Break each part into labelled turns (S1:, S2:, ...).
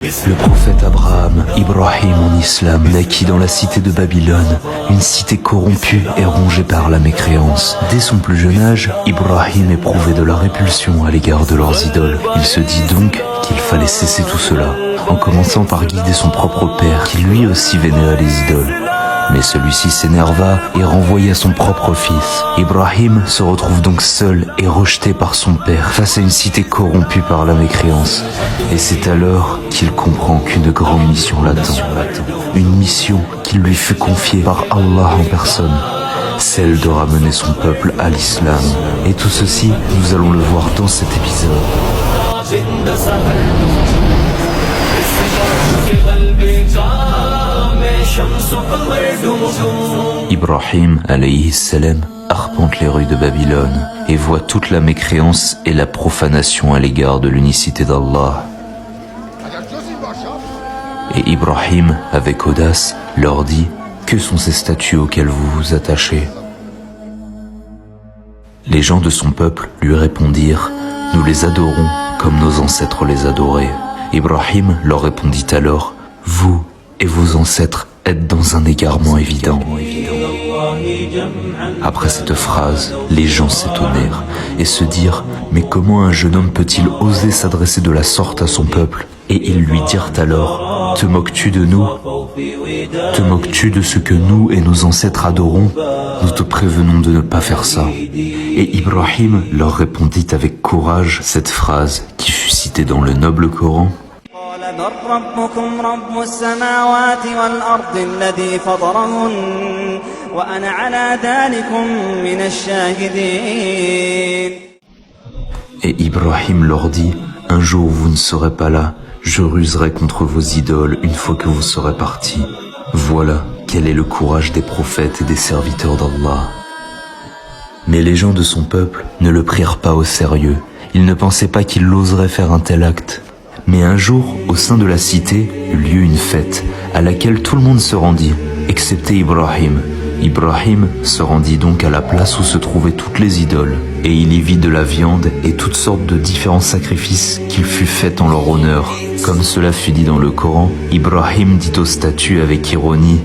S1: Le prophète Abraham, Ibrahim en islam, naquit dans la cité de Babylone, une cité corrompue et rongée par la mécréance. Dès son plus jeune âge, Ibrahim éprouvait de la répulsion à l'égard de leurs idoles. Il se dit donc qu'il fallait cesser tout cela, en commençant par guider son propre père, qui lui aussi vénérait les idoles. Mais celui-ci s'énerva et renvoya son propre fils. Ibrahim se retrouve donc seul et rejeté par son père face à une cité corrompue par la mécréance. Et c'est alors qu'il comprend qu'une grande mission l'attend. Une mission qui lui fut confiée par Allah en personne. Celle de ramener son peuple à l'islam. Et tout ceci, nous allons le voir dans cet épisode. Ibrahim alayhi salam arpente les rues de Babylone et voit toute la mécréance et la profanation à l'égard de l'unicité d'Allah. Et Ibrahim, avec audace, leur dit: que sont ces statues auxquelles vous vous attachez? Les gens de son peuple lui répondirent: nous les adorons comme nos ancêtres les adoraient. Ibrahim leur répondit alors: vous et vos ancêtres êtes dans un égarement évident. Après cette phrase, les gens s'étonnèrent et se dirent: mais comment un jeune homme peut-il oser s'adresser de la sorte à son peuple? Et ils lui dirent alors: te moques-tu de nous? Te moques-tu de ce que nous et nos ancêtres adorons? Nous te prévenons de ne pas faire ça. Et Ibrahim leur répondit avec courage cette phrase qui fut citée dans le noble Coran: Et Ibrahim leur dit: un jour où vous ne serez pas là, je ruserai contre vos idoles une fois que vous serez partis. Voilà quel est le courage des prophètes et des serviteurs d'Allah. Mais les gens de son peuple ne le prirent pas au sérieux. Ils ne pensaient pas qu'il oserait faire un tel acte. Mais un jour, au sein de la cité, eut lieu une fête, à laquelle tout le monde se rendit, excepté Ibrahim. Ibrahim se rendit donc à la place où se trouvaient toutes les idoles, et il y vit de la viande et toutes sortes de différents sacrifices qu'il fut fait en leur honneur. Comme cela fut dit dans le Coran, Ibrahim dit aux statues avec ironie: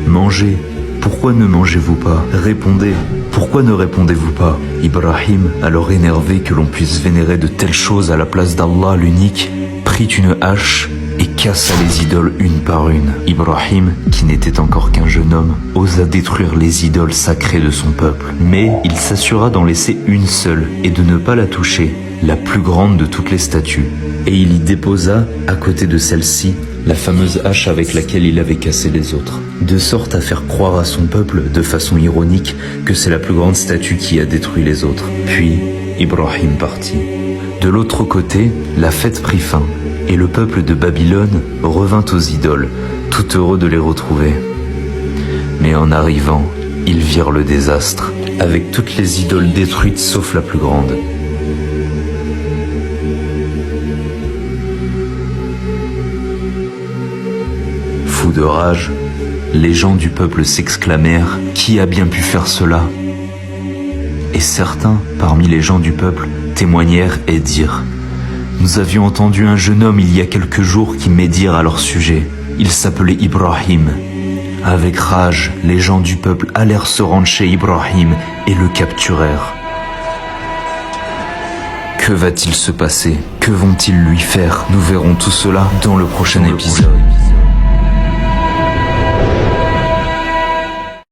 S1: mangez, pourquoi ne mangez-vous pas? Répondez, pourquoi ne répondez-vous pas? Ibrahim, alors énervé que l'on puisse vénérer de telles choses à la place d'Allah l'unique, prit une hache et cassa les idoles une par une. Ibrahim, qui n'était encore qu'un jeune homme, osa détruire les idoles sacrées de son peuple. Mais il s'assura d'en laisser une seule et de ne pas la toucher, la plus grande de toutes les statues. Et il y déposa, à côté de celle-ci, la fameuse hache avec laquelle il avait cassé les autres, de sorte à faire croire à son peuple, de façon ironique, que c'est la plus grande statue qui a détruit les autres. Puis, Ibrahim partit. De l'autre côté, la fête prit fin, et le peuple de Babylone revint aux idoles, tout heureux de les retrouver. Mais en arrivant, ils virent le désastre, avec toutes les idoles détruites sauf la plus grande. Fous de rage, les gens du peuple s'exclamèrent: qui a bien pu faire cela? Et certains, parmi les gens du peuple, témoignèrent et dirent: nous avions entendu un jeune homme il y a quelques jours qui médire à leur sujet. Il s'appelait Ibrahim. Avec rage, les gens du peuple allèrent se rendre chez Ibrahim et le capturèrent. Que va-t-il se passer? Que vont-ils lui faire? Nous verrons tout cela dans le prochain épisode.